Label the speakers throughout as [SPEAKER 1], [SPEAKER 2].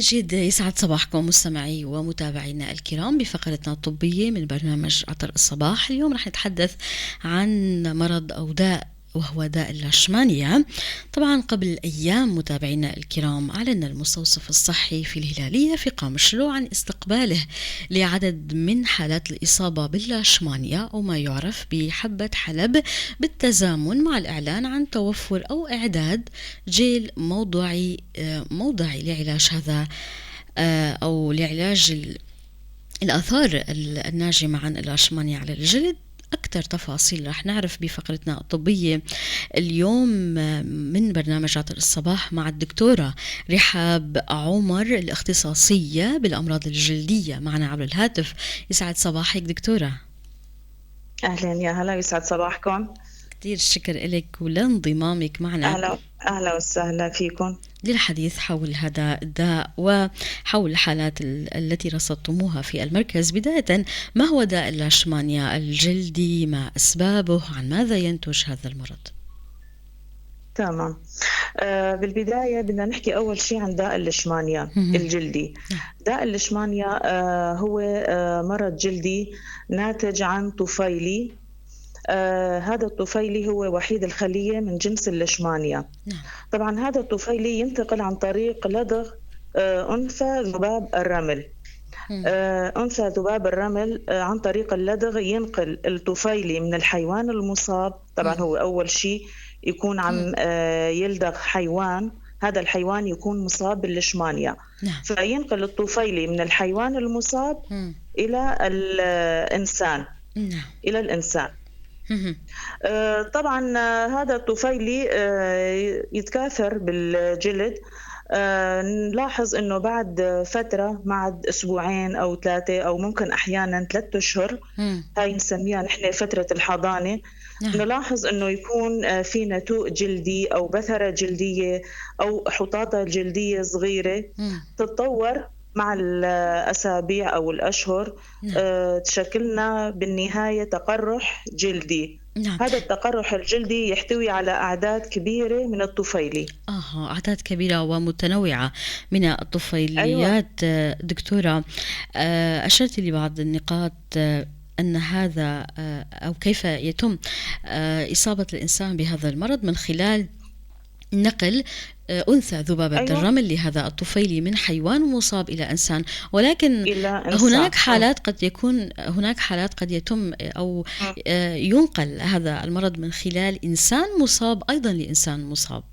[SPEAKER 1] مجيد، يسعد صباحكم مستمعي ومتابعينا الكرام بفقرتنا الطبية من برنامج عطر الصباح. اليوم رح نتحدث عن مرض أو داء وهو داء اللاشمانيا. طبعا قبل أيام متابعينا الكرام أعلن المستوصف الصحي في الهلالية في قام الشلوع عن استقباله لعدد من حالات الإصابة باللاشمانيا أو ما يعرف بحبة حلب، بالتزامن مع الإعلان عن توفر أو إعداد جيل موضعي لعلاج هذا أو لعلاج الآثار الناجمة عن اللاشمانيا على الجلد. أكثر تفاصيل رح نعرف بفقرتنا الطبية اليوم من برنامج عطر الصباح مع الدكتورة رحاب عمر، الاختصاصية بالأمراض الجلدية، معنا عبر الهاتف. يسعد صباحك دكتورة.
[SPEAKER 2] أهلا، يا هلا، يسعد صباحكم.
[SPEAKER 1] كثير شكر لك ولانضمامك معنا.
[SPEAKER 2] أهلا وسهلا فيكم
[SPEAKER 1] للحديث حول هذا الداء وحول الحالات التي رصدتموها في المركز. بداية، ما هو داء اللاشمانيا الجلدي؟ ما أسبابه؟ عن ماذا ينتج هذا المرض؟
[SPEAKER 2] تمام. بالبداية بدنا نحكي أول شيء عن داء الليشمانيا الجلدي. داء الليشمانيا هو مرض جلدي ناتج عن طفيلي. هذا الطفيلي هو وحيد الخلية من جنس الليشمانيا. طبعا هذا الطفيلي ينتقل عن طريق لدغ أنثى ذباب الرمل. أنثى ذباب الرمل عن طريق اللدغ ينقل الطفيلي من الحيوان المصاب. طبعا هو أول شيء يكون عم يلدغ حيوان، هذا الحيوان يكون مصاب بالليشمانيا، فينقل الطفيلي من الحيوان المصاب إلى الإنسان. إلى الإنسان. طبعا هذا الطفيلي يتكاثر بالجلد. نلاحظ انه بعد فترة، بعد اسبوعين او 3 او ممكن احيانا 3 اشهر، هاي نسميها نحن فترة الحضانة، نلاحظ انه يكون في نتوء جلدي او بثرة جلدية او حطاطة جلدية صغيرة تتطور مع الأسابيع أو الأشهر، تشكلنا بالنهاية تقرح جلدي. هذا التقرح الجلدي يحتوي على أعداد كبيرة من الطفيلي.
[SPEAKER 1] أعداد كبيرة ومتنوعة من الطفيليات. أيوة. دكتورة، أشرت لبعض النقاط أن هذا أو كيف يتم إصابة الإنسان بهذا المرض من خلال نقل أنثى ذبابة الرمل لهذا الطفيلي من حيوان مصاب إلى إنسان، ولكن هناك حالات قد يتم أو ينقل هذا المرض من خلال إنسان مصاب أيضا لإنسان مصاب.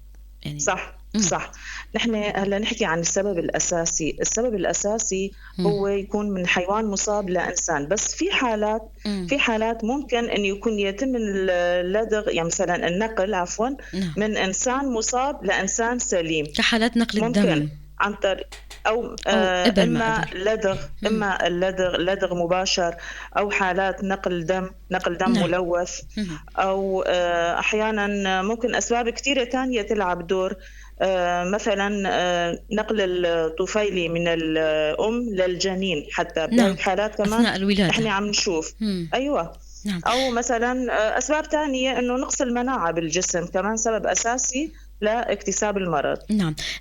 [SPEAKER 2] يعني صح. نحن هلا نحكي عن السبب الأساسي هو يكون من حيوان مصاب لإنسان، بس في حالات ممكن أن يتم اللدغ، يعني مثلا النقل من إنسان مصاب لإنسان سليم،
[SPEAKER 1] كحالات نقل الدم،
[SPEAKER 2] ممكن عن طريق أو إما لدغ مباشر، أو حالات نقل دم ملوث، أو أحيانا ممكن أسباب كثيرة تانية تلعب دور. مثلا نقل الطفيلي من الأم للجنين، حتى بهالحالات كمان
[SPEAKER 1] أثناء الولادة
[SPEAKER 2] احنا عم نشوف. أيوة. أو مثلا أسباب تانية إنه نقص المناعة بالجسم كمان سبب أساسي لاكتساب المرض.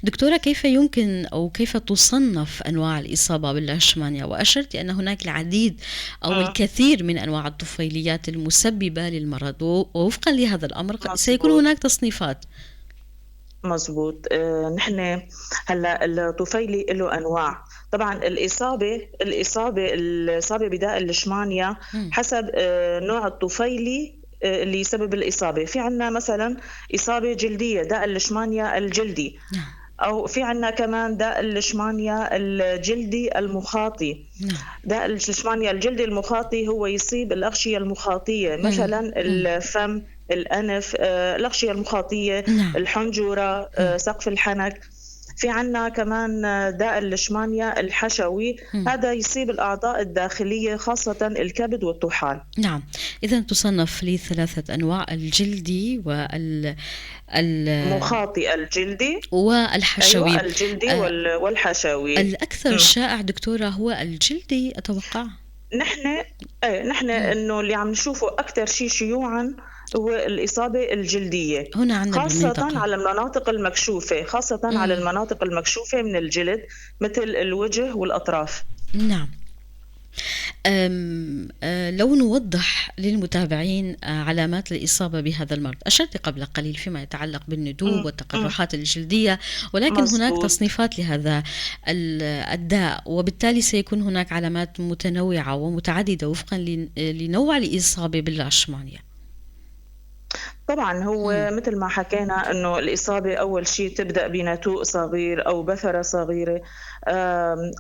[SPEAKER 1] دكتورة، كيف يمكن أو كيف تصنف أنواع الإصابة باللاشمانيا؟ وأشرت أن هناك العديد أو الكثير من أنواع الطفيليات المسببة للمرض، ووفقا لهذا الأمر سيكون هناك تصنيفات.
[SPEAKER 2] مزبوط. نحن هلا الطفيلي له انواع. طبعا الاصابه بداء الليشمانيا حسب نوع الطفيلي اللي يسبب الاصابه. في عنا مثلا اصابه جلديه، داء الليشمانيا الجلدي، أو في عنا كمان داء الليشمانيا الجلدي المخاطي. داء الليشمانيا الجلدي المخاطي هو يصيب الأغشية المخاطية، مثلا الفم، الأنف، الأغشية المخاطية، الحنجرة، سقف الحنك. في عنا كمان داء الليشمانيا الحشوي، هذا يصيب الأعضاء الداخلية خاصة الكبد والطحال.
[SPEAKER 1] إذن تصنف لي 3 أنواع: الجلدي
[SPEAKER 2] المخاطي الجلدي
[SPEAKER 1] والحشوي.
[SPEAKER 2] أيوة، الجلدي والحشوي.
[SPEAKER 1] الأكثر شائع دكتورة هو الجلدي أتوقع.
[SPEAKER 2] نحن نحن
[SPEAKER 1] مم.
[SPEAKER 2] إنه اللي عم نشوفه أكتر شيء شيوعًا هو الإصابة الجلدية،
[SPEAKER 1] هنا عنا
[SPEAKER 2] خاصةً
[SPEAKER 1] بالمنطقة.
[SPEAKER 2] على المناطق المكشوفة، خاصةً على
[SPEAKER 1] مم.
[SPEAKER 2] المناطق المكشوفة من الجلد مثل الوجه والأطراف.
[SPEAKER 1] نعم. لو نوضح للمتابعين علامات الإصابة بهذا المرض. أشرت قبل قليل فيما يتعلق بالندوب
[SPEAKER 2] إمم،
[SPEAKER 1] والتقرحات الجلدية، ولكن هناك
[SPEAKER 2] مضبوط.
[SPEAKER 1] تصنيفات لهذا الداء، وبالتالي سيكون هناك علامات متنوعة ومتعددة وفقا لنوع الإصابة باللاشمانيا.
[SPEAKER 2] طبعًا
[SPEAKER 1] مم.
[SPEAKER 2] هو متل ما حكينا إنه الإصابة أول شي تبدأ بنتوء صغير أو بثرة صغيرة،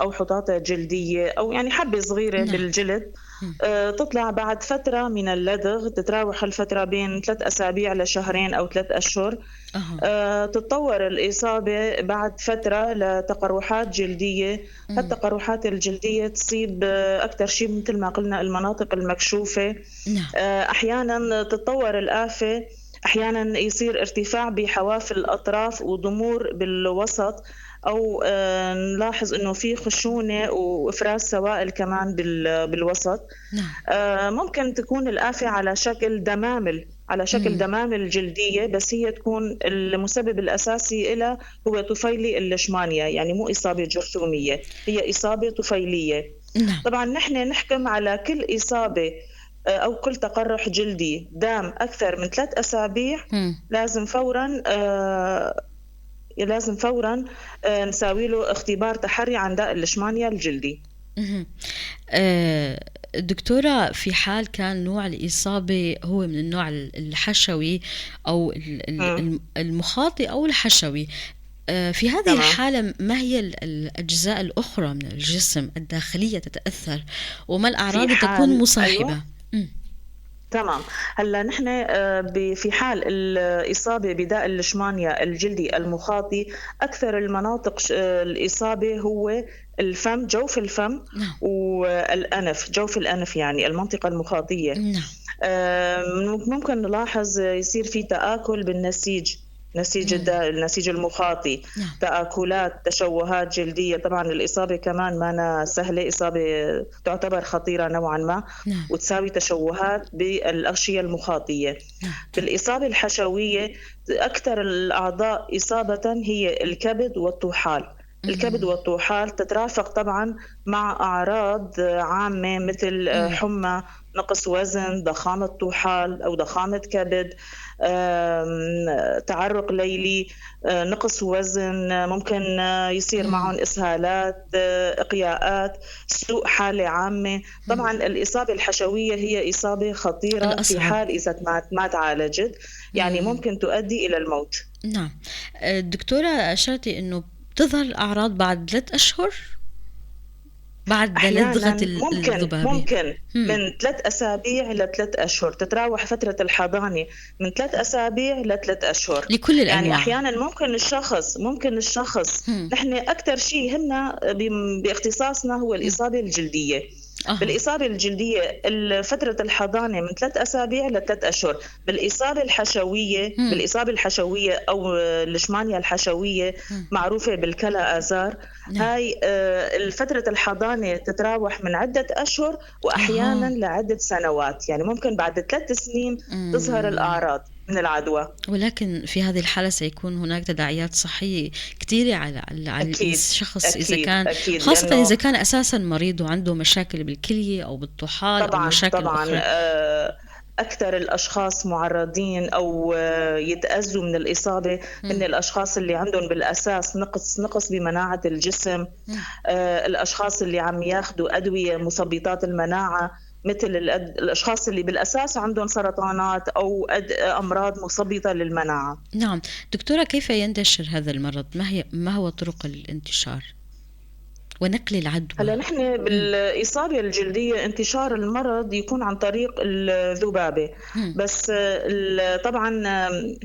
[SPEAKER 2] أو حطاطة جلدية أو يعني حبة صغيرة
[SPEAKER 1] نعم.
[SPEAKER 2] بالجلد.
[SPEAKER 1] مم.
[SPEAKER 2] تطلع بعد فترة من اللدغ، تتراوح الفترة بين 3 أسابيع لشهرين أو 3 أشهر.
[SPEAKER 1] أها.
[SPEAKER 2] تتطور الإصابة بعد فترة لتقرحات جلدية.
[SPEAKER 1] مم.
[SPEAKER 2] هالتقرحات الجلدية تصيب أكتر شي متل ما قلنا المناطق المكشوفة.
[SPEAKER 1] نعم.
[SPEAKER 2] أحيانًا تتطور الآفة، أحيانًا يصير ارتفاع بحواف الأطراف وضمور بالوسط، أو نلاحظ إنه في خشونة وإفراز سوائل كمان بالوسط.
[SPEAKER 1] نعم.
[SPEAKER 2] ممكن تكون الآفة على شكل دمامل، على شكل
[SPEAKER 1] مم.
[SPEAKER 2] دمامل جلدية، بس هي تكون المسبب الأساسي إلها هو طفيلي الليشمانيا، يعني مو إصابة جرثومية، هي إصابة طفيلية.
[SPEAKER 1] نعم.
[SPEAKER 2] طبعًا نحن نحكم على كل إصابة أو كل تقرُّح جلدي دام أكثر من 3 أسابيع،
[SPEAKER 1] مم.
[SPEAKER 2] لازم فورًا نساوي له اختبار تحرّي عن داء الليشمانيا الجلدي.
[SPEAKER 1] مهم. دكتورة، في حال كان نوع الإصابة هو من النوع الحشوي أو
[SPEAKER 2] إمم،
[SPEAKER 1] المخاطي أو الحشوي، في هذه
[SPEAKER 2] تمام.
[SPEAKER 1] الحالة ما هي الأجزاء الأخرى من الجسم الداخلية تتأثر، وما
[SPEAKER 2] في
[SPEAKER 1] الأعراض تكون
[SPEAKER 2] حال
[SPEAKER 1] مصاحبة؟
[SPEAKER 2] أيوه. تمام. هلّأ نحن في حال الإصابة بداء الليشمانيا الجلدي المخاطي، أكثر المناطق الإصابة هو الفم، جوف الفم
[SPEAKER 1] نعم.
[SPEAKER 2] والأنف، جوف الأنف يعني المنطقة المخاطية.
[SPEAKER 1] نعم.
[SPEAKER 2] آآ ممكن نلاحظ يصير في تآكل بالنسيج،
[SPEAKER 1] مم.
[SPEAKER 2] النسيج المخاطي،
[SPEAKER 1] نعم.
[SPEAKER 2] تآكلات، تشوهات جلدية. طبعًا الإصابة كمان مانا سهلة، إصابة تعتبر خطيرة نوعًا ما،
[SPEAKER 1] نعم.
[SPEAKER 2] وتساوي تشوهات بالأغشية المخاطية.
[SPEAKER 1] نعم.
[SPEAKER 2] بالإصابة الحشوية أكثر الأعضاء إصابةً هي الكبد والطحال. الكبد
[SPEAKER 1] مم.
[SPEAKER 2] والطحال تترافق طبعًا مع أعراض عامة مثل
[SPEAKER 1] مم.
[SPEAKER 2] حمى، نقص وزن، ضخامة طحال أو ضخامة كبد، تعرق ليلي، نقص وزن، ممكن يصير
[SPEAKER 1] مم.
[SPEAKER 2] معهم إسهالات، إقياءات، سوء حالة عامة.
[SPEAKER 1] مم.
[SPEAKER 2] طبعًا الإصابة الحشوية هي إصابة خطيرة في
[SPEAKER 1] الأصعب.
[SPEAKER 2] حال إذا ما تعالجت، يعني
[SPEAKER 1] مم.
[SPEAKER 2] ممكن تؤدي إلى الموت.
[SPEAKER 1] نعم. الدكتورة أشرتِ إنه بتظهر الأعراض بعد 3 أشهر بعد لدغة
[SPEAKER 2] أحيانًا
[SPEAKER 1] الذبابة.
[SPEAKER 2] ممكن
[SPEAKER 1] إمم.
[SPEAKER 2] من 3 أسابيع ل3 أشهر، تتراوح فترة الحضانة من 3 أسابيع ل3 أشهر.
[SPEAKER 1] لكل
[SPEAKER 2] يعني
[SPEAKER 1] الأنواع.
[SPEAKER 2] أحيانًا ممكن الشخص
[SPEAKER 1] إمم.
[SPEAKER 2] نحن أكتر شي يهمنا باختصاصنا هو
[SPEAKER 1] إمم.
[SPEAKER 2] الإصابة الجلدية.
[SPEAKER 1] أها.
[SPEAKER 2] بالإصابة الجلدية فترة الحضانة من 3 أسابيع ل3 أشهر.
[SPEAKER 1] إمم.
[SPEAKER 2] بالإصابة الحشوية أو الليشمانيا الحشوية
[SPEAKER 1] إمم.
[SPEAKER 2] معروفة بالكلا آزار.
[SPEAKER 1] نعم.
[SPEAKER 2] هاي فترة الحضانة تتراوح من عدة أشهر وأحيانًا
[SPEAKER 1] أها.
[SPEAKER 2] لعدة سنوات، يعني ممكن بعد 3 سنين تظهر
[SPEAKER 1] إمم.
[SPEAKER 2] الأعراض من العدوى.
[SPEAKER 1] ولكن في هذه الحالة سيكون هناك تداعيات صحية كتيرة على
[SPEAKER 2] أكيد،
[SPEAKER 1] الشخص، إذا
[SPEAKER 2] أكيد،
[SPEAKER 1] كان
[SPEAKER 2] أكيد،
[SPEAKER 1] خاصةً
[SPEAKER 2] لأنه
[SPEAKER 1] إذا كان أساسًا مريض وعنده مشاكل بالكلية أو بالطحال أو
[SPEAKER 2] طبعًا،
[SPEAKER 1] مشاكل
[SPEAKER 2] طبعًا
[SPEAKER 1] أخرى.
[SPEAKER 2] أكتر الأشخاص مُعرّضين أو يتأذّوا من الإصابة هن
[SPEAKER 1] إمم.
[SPEAKER 2] الأشخاص اللي عندهم بالأساس نقص بمناعة الجسم،
[SPEAKER 1] إمم.
[SPEAKER 2] الأشخاص اللي عم ياخدوا أدوية مثبّطات المناعة، مثل الأشخاص اللي بالأساس عندهم سرطانات أو أمراض مثبّطة للمناعة.
[SPEAKER 1] نعم. دكتورة، كيف ينتشر هذا المرض؟ ما هو طرق الانتشار ونقل العدوى؟
[SPEAKER 2] هلا نحن
[SPEAKER 1] إمم.
[SPEAKER 2] بالإصابة الجلدية انتشار المرض يكون عن طريق الذبابة،
[SPEAKER 1] إمم.
[SPEAKER 2] بس طبعا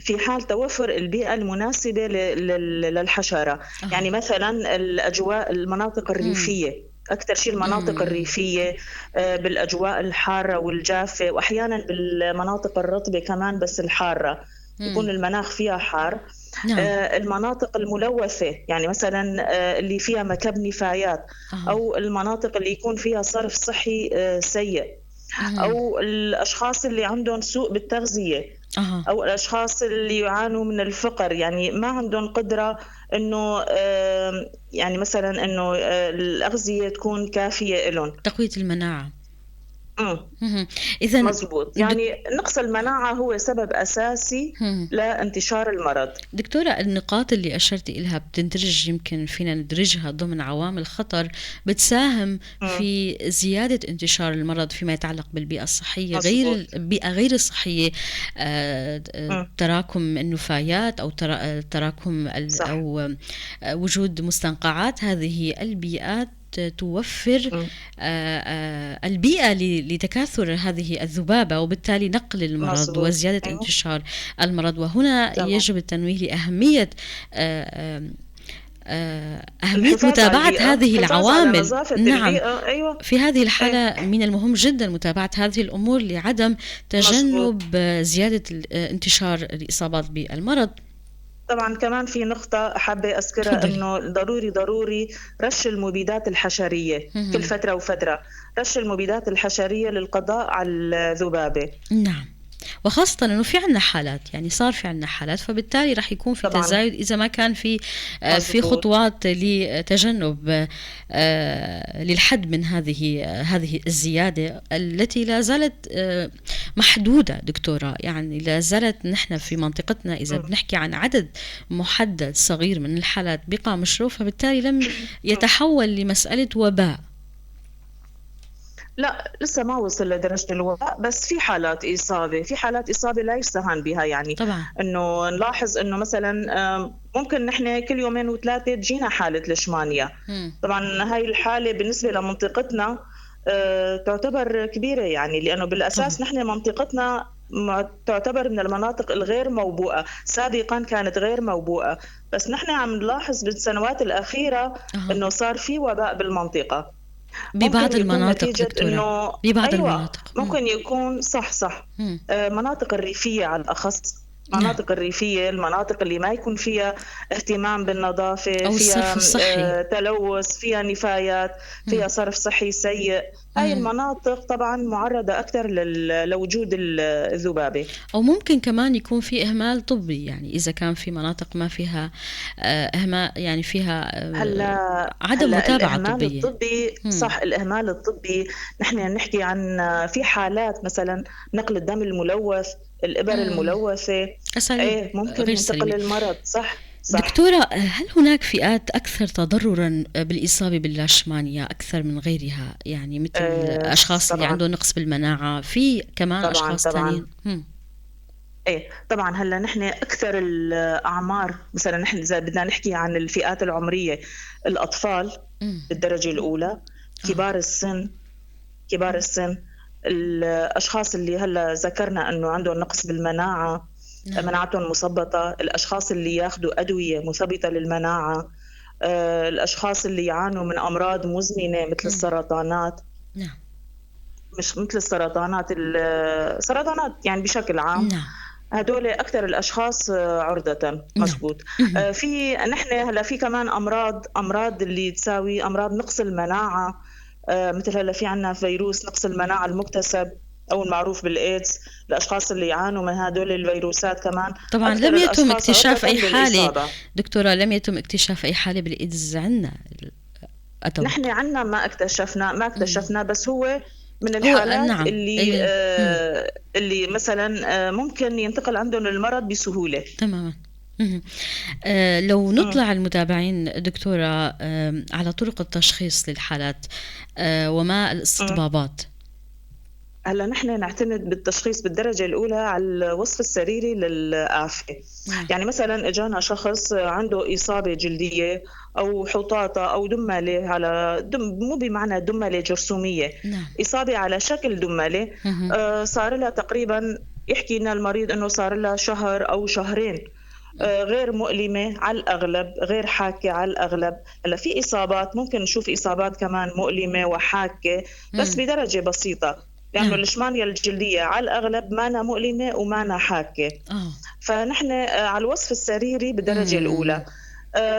[SPEAKER 2] في حال توفر البيئة المناسبة للحشرة.
[SPEAKER 1] أها.
[SPEAKER 2] يعني مثلا الأجواء المناطق
[SPEAKER 1] إمم.
[SPEAKER 2] الريفية، أكثر شيء المناطق
[SPEAKER 1] إمم.
[SPEAKER 2] الريفية بالأجواء الحارة والجافة، وأحيانا بالمناطق الرطبة كمان بس الحارة،
[SPEAKER 1] إمم.
[SPEAKER 2] يكون المناخ فيها حار.
[SPEAKER 1] نعم.
[SPEAKER 2] المناطق الملوثة، يعني مثلا اللي فيها مكب نفايات، أو المناطق اللي يكون فيها صرف صحي سيء، أو الأشخاص اللي عندهم سوء بالتغذية، أو الأشخاص اللي يعانوا من الفقر، يعني ما عندهم قدرة إنه يعني مثلا إنه الأغذية تكون كافية لهم.
[SPEAKER 1] تقوية المناعة.
[SPEAKER 2] إذن مزبوط، يعني نقص المناعة هو سبب أساسي لانتشار المرض.
[SPEAKER 1] دكتورة، النقاط اللي أشرتي إلها بتندرج، يمكن فينا ندرجها ضمن عوامل خطر بتساهم في زيادة انتشار المرض فيما يتعلق بالبيئة الصحية.
[SPEAKER 2] مزبوط.
[SPEAKER 1] غير البيئة غير الصحية، تراكم النفايات أو تراكم أو وجود مستنقعات. هذه البيئات توفر البيئة لتكاثر هذه الذبابة، وبالتالي نقل المرض مصبوط. وزيادة انتشار المرض. وهنا يجب التنويه لأهمية متابعة هذه العوامل. نعم.
[SPEAKER 2] أيوة.
[SPEAKER 1] في هذه الحالة من المهم جدا متابعة هذه الأمور لعدم تجنب زيادة انتشار الإصابات بالمرض.
[SPEAKER 2] طبعا كمان في نقطة حابة أذكرها، إنه ضروري رش المبيدات الحشرية كل فترة وفترة، رش المبيدات الحشرية للقضاء على الذبابة.
[SPEAKER 1] نعم، وخاصة أنه في عنا حالات، يعني صار في عنا حالات، فبالتالي رح يكون في تزايد إذا ما كان في خطوات لتجنب للحد من هذه الزيادة التي لا زالت محدودة. دكتورة، يعني لا زالت نحن في منطقتنا إذا بنحكي عن عدد محدد صغير من الحالات بقى مشروف، فبالتالي لم يتحول لمسألة وباء.
[SPEAKER 2] لا، لسه ما وصل لدرجة الوباء، بس في حالات إصابة لا يستهان بها. يعني
[SPEAKER 1] طبعا.
[SPEAKER 2] إنه نلاحظ إنه مثلا ممكن نحن كل يومين وثلاثة تجينا حالة ليشمانيا. طبعا هاي الحالة بالنسبة لمنطقتنا تعتبر كبيرة، يعني لأنه بالأساس نحن منطقتنا تعتبر من المناطق الغير موبوءة. سابقا كانت غير موبوءة، بس نحن عم نلاحظ بالسنوات الأخيرة إنه صار في وباء بالمنطقة
[SPEAKER 1] ببعض المناطق. دكتورة، ببعض المناطق
[SPEAKER 2] ممكن يكون صح مناطق الريفية على الأخص، مناطق الريفية، المناطق اللي ما يكون فيها اهتمام بالنظافة، فيها تلوث، فيها نفايات، فيها صرف صحي سيء. هاي المناطق طبعا معرضة أكثر لوجود الذبابة.
[SPEAKER 1] أو ممكن كمان يكون في إهمال طبي، يعني إذا كان في مناطق ما فيها إهمال، يعني فيها عدم متابعة طبية.
[SPEAKER 2] الطبي صح، الإهمال الطبي. نحن نحكي عن في حالات مثلا نقل الدم الملوث، الإبر الملوثة، ممكن ينتقل المرض. صح.
[SPEAKER 1] دكتورة، هل هناك فئات أكثر تضرراً بالإصابة باللاشمانيا أكثر من غيرها؟ يعني مثل أشخاص اللي عندهم نقص بالمناعة، في كمان أشخاص ثانيين.
[SPEAKER 2] طبعا هلا نحن أكثر الأعمار، مثلا نحن إذا بدنا نحكي عن الفئات العمرية، الأطفال بالدرجة الأولى، كبار السن، الأشخاص اللي هلا ذكرنا أنه عندهم نقص بالمناعة، مناعتهم مثبطة، الأشخاص اللي ياخدوا أدوية مثبطة للمناعة، الأشخاص اللي يعانوا من أمراض مزمنة مثل السرطانات. مش مثل السرطانات يعني بشكل عام. هدول أكثر الأشخاص عرضة. مزبوط. نحن هلا في كمان أمراض اللي تساوي أمراض نقص المناعة، مثل هلا في عنا فيروس نقص المناعة المكتسب أو المعروف بالإيدز. الأشخاص اللي يعانوا من هدول الفيروسات كمان
[SPEAKER 1] طبعا لم يتم اكتشاف أي حالة. دكتورة، لم يتم اكتشاف أي حالة بالإيدز عنا.
[SPEAKER 2] نحن عنا ما اكتشفنا بس هو من الحالات اللي مثلا ممكن ينتقل عندهم المرض بسهولة.
[SPEAKER 1] تماما. لو نطلع المتابعين دكتورة على طرق التشخيص للحالات وما الاستطبابات.
[SPEAKER 2] هلا نحن نعتمد بالتشخيص بالدرجة الأولى على الوصف السريري للآفة. يعني مثلا اجانا شخص عنده إصابة جلدية أو حطاطة أو دملة، على مو بمعنى دملة جرثومية، إصابة على شكل دملة، صار لها تقريبا، يحكي لنا المريض إنه صار لها شهر أو شهرين، غير مؤلمة على الأغلب، غير حاكة على الأغلب. هلا في إصابات ممكن نشوف إصابات كمان مؤلمة وحاكة بس بدرجة بسيطة، لأنه الليشمانيا الجلدية على الأغلب مانا مؤلمة ومانا حاكة. فنحن على الوصف السريري بالدرجة الأولى.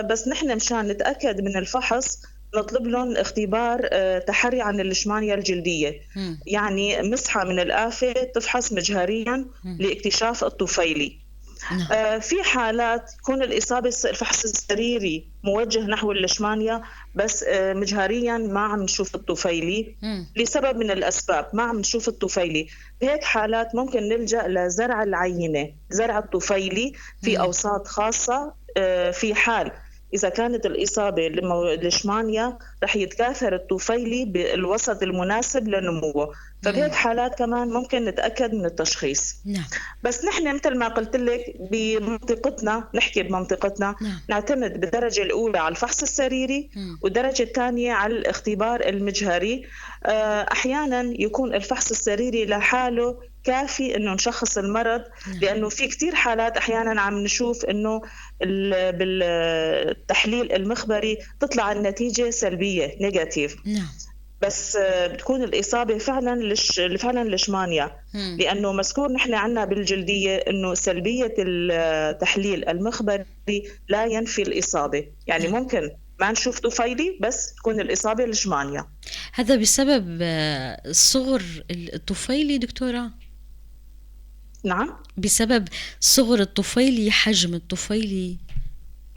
[SPEAKER 2] بس نحن مشان نتأكد من الفحص نطلب لهم اختبار تحري عن الليشمانيا الجلدية، يعني مسحة من الآفة تفحص مجهريا لاكتشاف الطفيلي. في حالات تكون الإصابة الفحص السريري موجه نحو الليشمانيا بس مجهريا ما عم نشوف الطفيلي لسبب من الأسباب، ما عم نشوف الطفيلي. بهيك حالات ممكن نلجأ لزرع العينة، زرع الطفيلي في أوساط خاصة. في حال إذا كانت الإصابة الليشمانيا رح يتكاثر الطفيلي بالوسط المناسب لنموه، فبهيك حالات كمان ممكن نتأكد من التشخيص. بس نحن مثل ما قلت لك بمنطقتنا، نحكي بمنطقتنا نعتمد بالدرجة الأولى على الفحص السريري والدرجة الثانية على الاختبار المجهري. أحيانا يكون الفحص السريري لحاله كافي إنه نشخص المرض، لأنه في كتير حالات أحيانا عم نشوف إنه بالتحليل المخبري تطلع النتيجة سلبية نيجاتيف. بس بتكون الإصابة فعلا ليشمانيا، لأنه مذكور نحن عنا بالجلدية إنه سلبية التحليل المخبري لا ينفي الإصابة، يعني ممكن ما نشوف طفيلي بس تكون الإصابة ليشمانيا.
[SPEAKER 1] هذا بسبب صغر الطفيلي دكتورة؟
[SPEAKER 2] نعم،
[SPEAKER 1] بسبب صغر الطفيلي، حجم الطفيلي.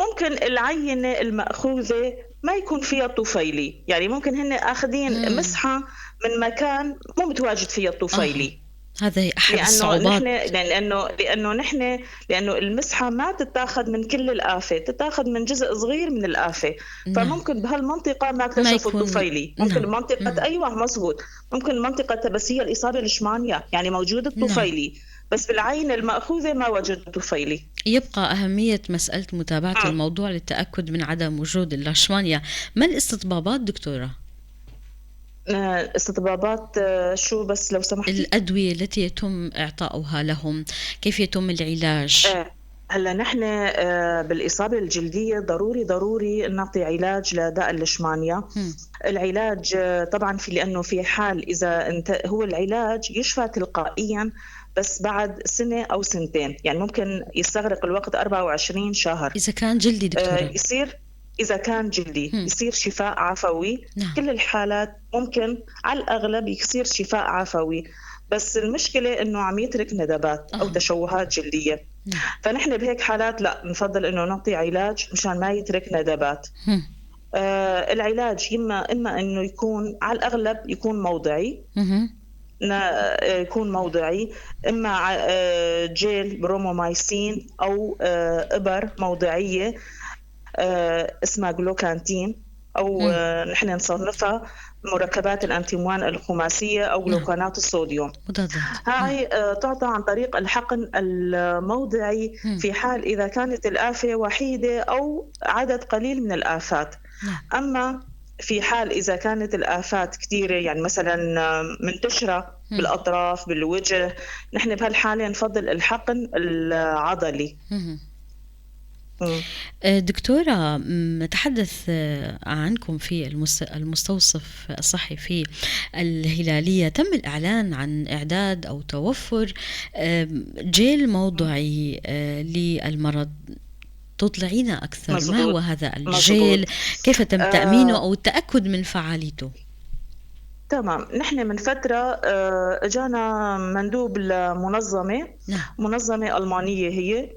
[SPEAKER 2] ممكن العينة المأخوذة ما يكون فيها طفيلي، يعني ممكن هن أخذين مسحة من مكان مو متواجد فيها الطفيلي.
[SPEAKER 1] هذا أحد الصعوبات،
[SPEAKER 2] لأنه المسحة ما تتاخذ من كل الآفة، تتاخذ من جزء صغير من الآفة. فممكن بهالمنطقة ما اكتشفوا الطفيلي، ممكن منطقة أيوة مزبوط، ممكن منطقة بس هي الإصابة ليشمانيا يعني موجود الطفيلي بس بالعين المأخوذة ما وجد الطفيلي.
[SPEAKER 1] يبقى أهمية مسألة متابعة الموضوع للتأكد من عدم وجود الليشمانيا. ما الاستطبابات دكتورة؟
[SPEAKER 2] استطبابات شو بس لو سمحتي؟
[SPEAKER 1] الأدوية التي يتم إعطاؤها لهم، كيف يتم العلاج؟
[SPEAKER 2] هلا نحن بالإصابة الجلدية ضروري نعطي علاج لداء الليشمانيا. العلاج طبعا لأنه في حال إذا هو العلاج يشفى تلقائيا بس بعد سنة أو سنتين، يعني ممكن يستغرق الوقت 24 شهر.
[SPEAKER 1] إذا كان جلدي دكتورة
[SPEAKER 2] إذا كان جلدي يصير شفاء عفوي. كل الحالات ممكن على الأغلب يصير شفاء عفوي، بس المشكلة إنه عم يترك ندبات أو تشوهات جلدية. فنحن بهيك حالات لا، نفضل إنه نعطي علاج مشان ما يترك ندبات. العلاج إما إنه يكون على الأغلب يكون موضعي، يكون موضعي، إما جيل برومومايسين أو إبر موضعية اسمها جلوكانتين، أو نحن نصنفها مركبات الأنتيموان الخماسية أو جلوكانات الصوديوم. هاي تعطى عن طريق الحقن الموضعي في حال إذا كانت الآفة وحيدة أو عدد قليل من الآفات. أما في حال إذا كانت الآفات كثيرة، يعني مثلا منتشرة بالأطراف بالوجه، نحن بهالحالة نفضل الحقن العضلي.
[SPEAKER 1] دكتورة، نتحدث عنكم في المستوصف الصحي في الهلالية. تم الإعلان عن إعداد أو توفر جيل موضعي للمرض. تطلعينا أكثر. مزبوط. ما هو هذا الجيل؟ كيف تم تأمينه أو التأكد من فعاليته؟
[SPEAKER 2] تمام، نحن من فترة اجانا مندوب لمنظمة منظمة ألمانية، هي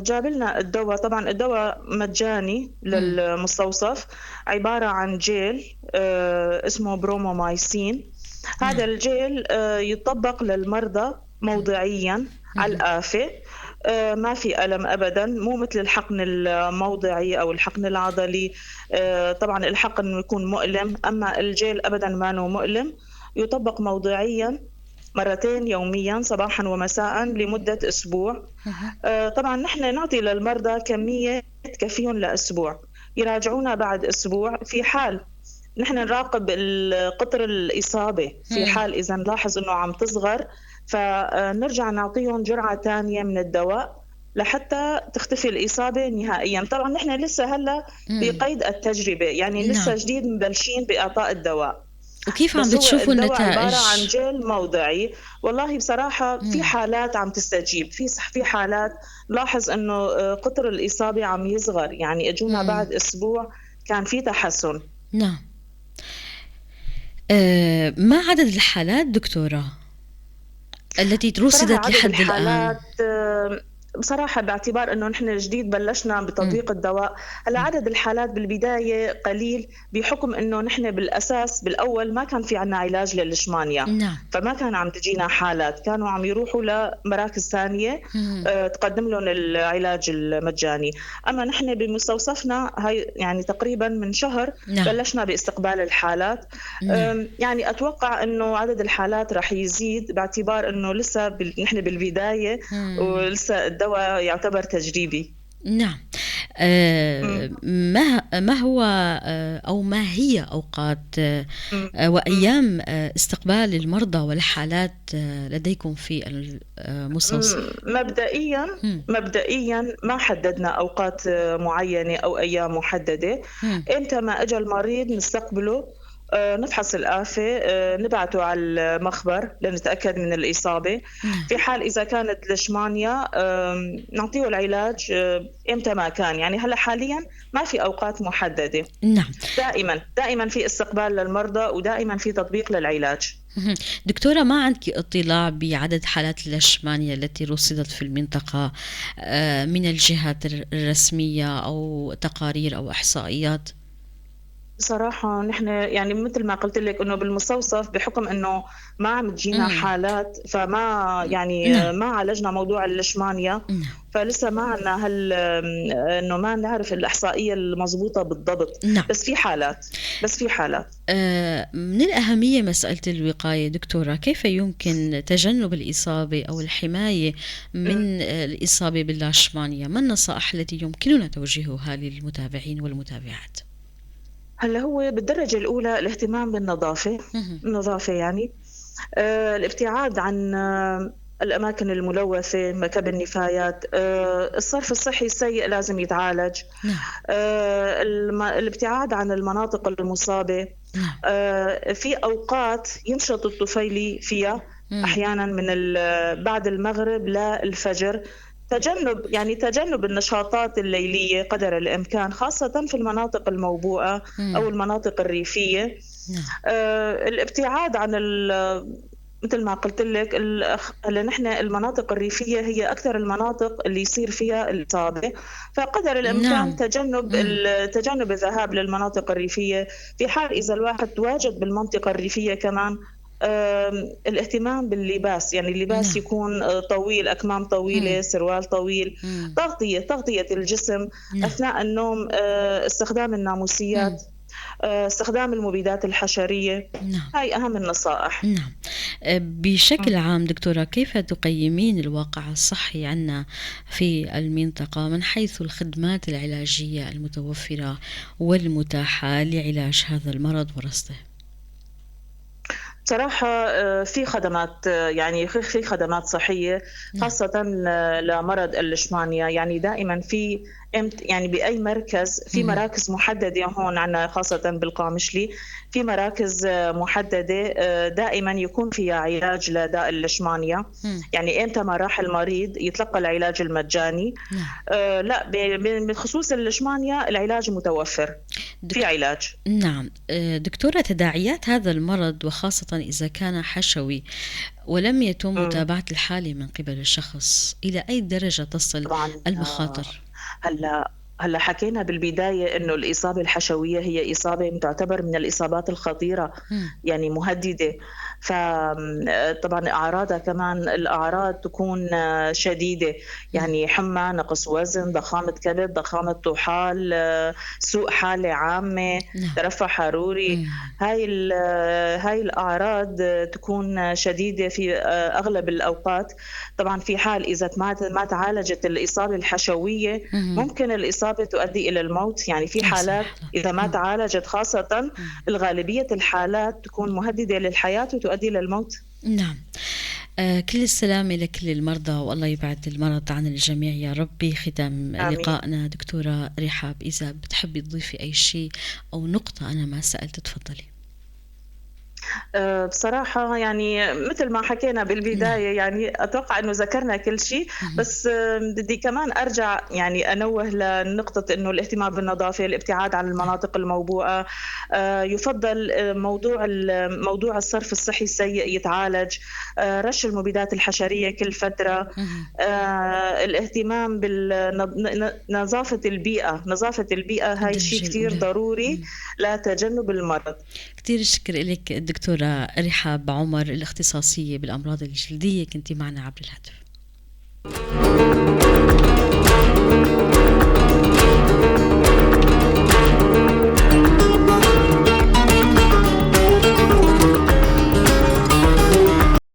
[SPEAKER 2] جاب لنا الدواء. طبعا الدواء مجاني للمستوصف، عبارة عن جيل اسمه برومومايسين. هذا الجيل يطبق للمرضى موضعيا على الآفة، ما في ألم أبدا، مو مثل الحقن الموضعي أو الحقن العضلي. طبعا الحقن يكون مؤلم، أما الجيل أبدا ما هو مؤلم، يطبق موضعيا مرتين يوميا صباحا ومساء لمدة أسبوع. طبعا نحن نعطي للمرضى كمية تكفيهم لأسبوع، يراجعونا بعد أسبوع. في حال نحن نراقب قطر الإصابة، في حال إذا نلاحظ أنه عم تصغر فنرجع نعطيهم جرعة ثانية من الدواء لحتى تختفي الإصابة نهائيا. طبعا نحن لسه هلا بقيد التجربة، يعني لسه جديد مبلشين بإعطاء الدواء.
[SPEAKER 1] وكيف عم
[SPEAKER 2] بس هو
[SPEAKER 1] بتشوفوا
[SPEAKER 2] الدواء
[SPEAKER 1] النتائج؟
[SPEAKER 2] عبارة عن جل موضعي. والله بصراحة في
[SPEAKER 1] مم.
[SPEAKER 2] حالات عم تستجيب، في حالات نلاحظ إنه قطر الإصابة عم يصغر، يعني إجونا
[SPEAKER 1] مم.
[SPEAKER 2] بعد أسبوع كان في تحسن.
[SPEAKER 1] نعم. ما عدد الحالات دكتورة التي
[SPEAKER 2] بصراحة
[SPEAKER 1] رصدت
[SPEAKER 2] عدد
[SPEAKER 1] لحد الآن؟
[SPEAKER 2] الحالات بصراحة باعتبار إنه نحن جديد بلشنا
[SPEAKER 1] مم.
[SPEAKER 2] بتطبيق الدواء، هلا
[SPEAKER 1] مم.
[SPEAKER 2] عدد الحالات بالبداية قليل بحكم إنه نحن بالأساس بالأول ما كان في عنا علاج للإشمانيا،
[SPEAKER 1] نعم.
[SPEAKER 2] فما كان عم تجينا حالات، كانوا عم يروحوا لمراكز ثانية
[SPEAKER 1] مم.
[SPEAKER 2] تقدم لهم العلاج المجاني. أما نحن بمستوصفنا هاي يعني تقريبا من شهر
[SPEAKER 1] نعم.
[SPEAKER 2] بلشنا باستقبال الحالات.
[SPEAKER 1] نعم.
[SPEAKER 2] يعني أتوقع إنه عدد الحالات رح يزيد باعتبار إنه لسه نحن بالبداية
[SPEAKER 1] مم.
[SPEAKER 2] ولسه الدواء يعتبر تجريبي.
[SPEAKER 1] نعم.
[SPEAKER 2] إمم،
[SPEAKER 1] ما هو أو ما هي أوقات
[SPEAKER 2] إمم، إمم،
[SPEAKER 1] وأيام استقبال المرضى والحالات لديكم في المستوصف؟
[SPEAKER 2] مبدئيًا
[SPEAKER 1] مم.
[SPEAKER 2] مبدئيًا ما حددنا أوقات معينة أو أيام محددة،
[SPEAKER 1] مم.
[SPEAKER 2] إمتى ما إجا المريض نستقبله، نفحص الآفة، نبعته على المخبر لنتأكد من الإصابة،
[SPEAKER 1] نعم.
[SPEAKER 2] في حال إذا كانت ليشمانيا نعطيه العلاج إمتى ما كان، يعني هلأ حاليًا ما في أوقات محددة،
[SPEAKER 1] نعم.
[SPEAKER 2] دائمًا في استقبال للمرضى ودائمًا في تطبيق للعلاج.
[SPEAKER 1] مهم. دكتورة، ما عندك اطلاع بعدد حالات الليشمانيا التي رصدت في المنطقة من الجهات الرسمية أو تقارير أو إحصائيات؟
[SPEAKER 2] بصراحة نحن يعني مثل ما قلت لك إنه بالمستوصف بحكم إنه ما عم تجينا
[SPEAKER 1] مم.
[SPEAKER 2] حالات فما يعني
[SPEAKER 1] نعم.
[SPEAKER 2] ما عالجنا موضوع الليشمانيا،
[SPEAKER 1] نعم.
[SPEAKER 2] فلسه ما عنا إنه ما نعرف الإحصائية المضبوطة بالضبط،
[SPEAKER 1] نعم.
[SPEAKER 2] بس في حالات.
[SPEAKER 1] من الأهمية مسألة الوقاية دكتورة، كيف يمكن تجنب الإصابة أو الحماية
[SPEAKER 2] إمم.
[SPEAKER 1] من الإصابة باللاشمانيا؟ ما النصائح التي يمكننا توجيهها للمتابعين والمتابعات؟
[SPEAKER 2] هلّأ هو بالدرجة الأولى الاهتمام بالنظافة،
[SPEAKER 1] مهم.
[SPEAKER 2] النظافة يعني الابتعاد عن الأماكن الملوثة، مكب النفايات، الصرف الصحي السيء لازم يتعالج،
[SPEAKER 1] نعم.
[SPEAKER 2] الابتعاد عن المناطق المصابة،
[SPEAKER 1] نعم.
[SPEAKER 2] في أوقات ينشط الطفيلي فيها
[SPEAKER 1] مم.
[SPEAKER 2] أحيانًا من بعد المغرب للفجر، تجنب النشاطات الليلية قدر الإمكان خاصةً في المناطق الموبوءة أو
[SPEAKER 1] مم.
[SPEAKER 2] المناطق الريفية.
[SPEAKER 1] نعم.
[SPEAKER 2] الابتعاد عن مثل ما قلت لك هلا نحن المناطق الريفية هي أكثر المناطق اللي يصير فيها الإصابة، فقدر الإمكان
[SPEAKER 1] نعم. مم.
[SPEAKER 2] تجنب الذهاب للمناطق الريفية. في حال إذا الواحد تواجد بالمنطقة الريفية كمان الاهتمام باللباس، يعني اللباس
[SPEAKER 1] نعم.
[SPEAKER 2] يكون طويل، أكمام طويلة،
[SPEAKER 1] مم.
[SPEAKER 2] سروال طويل،
[SPEAKER 1] مم.
[SPEAKER 2] تغطية الجسم
[SPEAKER 1] نعم.
[SPEAKER 2] أثناء النوم، استخدام الناموسيات،
[SPEAKER 1] مم.
[SPEAKER 2] استخدام المبيدات الحشرية،
[SPEAKER 1] نعم.
[SPEAKER 2] هاي أهم النصائح.
[SPEAKER 1] نعم. بشكل عام دكتورة، كيف تقيمين الواقع الصحي عنا في المنطقة من حيث الخدمات العلاجية المتوفرة والمتاحة لعلاج هذا المرض ورصده؟
[SPEAKER 2] بصراحة في خدمات يعني في خدمات صحية
[SPEAKER 1] نعم.
[SPEAKER 2] خاصةً لمرض الليشمانيا، يعني دائمًا يعني بأي مركز في
[SPEAKER 1] مم.
[SPEAKER 2] مراكز محددة هون عنا خاصةً بالقامشلي، في مراكز محددة دائمًا يكون فيها علاج لداء الليشمانيا،
[SPEAKER 1] مم.
[SPEAKER 2] يعني إمتى ما راح المريض يتلقى العلاج المجاني.
[SPEAKER 1] نعم.
[SPEAKER 2] لأ بخصوص الليشمانيا العلاج متوفر، في
[SPEAKER 1] دك...
[SPEAKER 2] علاج.
[SPEAKER 1] نعم. دكتورة، تداعيات هذا المرض وخاصة إذا كان حشوي ولم يتم
[SPEAKER 2] إمم.
[SPEAKER 1] متابعة الحالة من قبل الشخص، إلى أي درجة تصل
[SPEAKER 2] طبعًا
[SPEAKER 1] المخاطر؟
[SPEAKER 2] هلّأ حكينا بالبداية إنه الإصابة الحشوية هي إصابة تعتبر من الإصابات الخطيرة،
[SPEAKER 1] مم.
[SPEAKER 2] يعني مهددة، طبعًا أعراضها كمان الأعراض تكون شديدة،
[SPEAKER 1] مم.
[SPEAKER 2] يعني حمى، نقص وزن، ضخامة كبد، ضخامة طحال، سوء حالة عامة،
[SPEAKER 1] نعم.
[SPEAKER 2] ترفع حروري،
[SPEAKER 1] مم.
[SPEAKER 2] هاي الأعراض تكون شديدة في أغلب الأوقات. طبعًا في حال إذا ما تعالجت الإصابة الحشوية
[SPEAKER 1] مم.
[SPEAKER 2] ممكن الإصابة تؤدي إلى الموت، يعني في
[SPEAKER 1] يا
[SPEAKER 2] حالات
[SPEAKER 1] سبحان
[SPEAKER 2] إذا ما
[SPEAKER 1] الله.
[SPEAKER 2] تعالجت خاصةً
[SPEAKER 1] مم.
[SPEAKER 2] الغالبية الحالات تكون مهددة للحياة وتؤدي للموت.
[SPEAKER 1] نعم. كل السلامة لكل المرضى، والله يبعد المرض عن الجميع يا ربي. ختام
[SPEAKER 2] آمين.
[SPEAKER 1] لقائنا دكتورة رحاب، إذا بتحبي تضيفي أي شيء أو نقطة أنا ما سألت تفضلي.
[SPEAKER 2] بصراحة يعني مثل ما حكينا
[SPEAKER 1] نعم.
[SPEAKER 2] بالبداية، يعني أتوقع إنه ذكرنا كل شيء، بس بدي كمان أرجع يعني أنوه لنقطة إنه الاهتمام بالنظافة، الابتعاد عن
[SPEAKER 1] نعم.
[SPEAKER 2] المناطق الموبوءة، يُفضّل موضوع الصرف الصحي السيء يتعالج، رش المبيدات الحشرية كل فترة،
[SPEAKER 1] اهم.
[SPEAKER 2] الاهتمام نظافة البيئة، نظافة البيئة هاي
[SPEAKER 1] الدرجة
[SPEAKER 2] شي كتير
[SPEAKER 1] الأولى.
[SPEAKER 2] ضروري لتجنب المرض.
[SPEAKER 1] كتير شكر لك الدكتورة رحاب عمر، الاختصاصية بالأمراض الجلدية، كنتي معنا عبر الهاتف.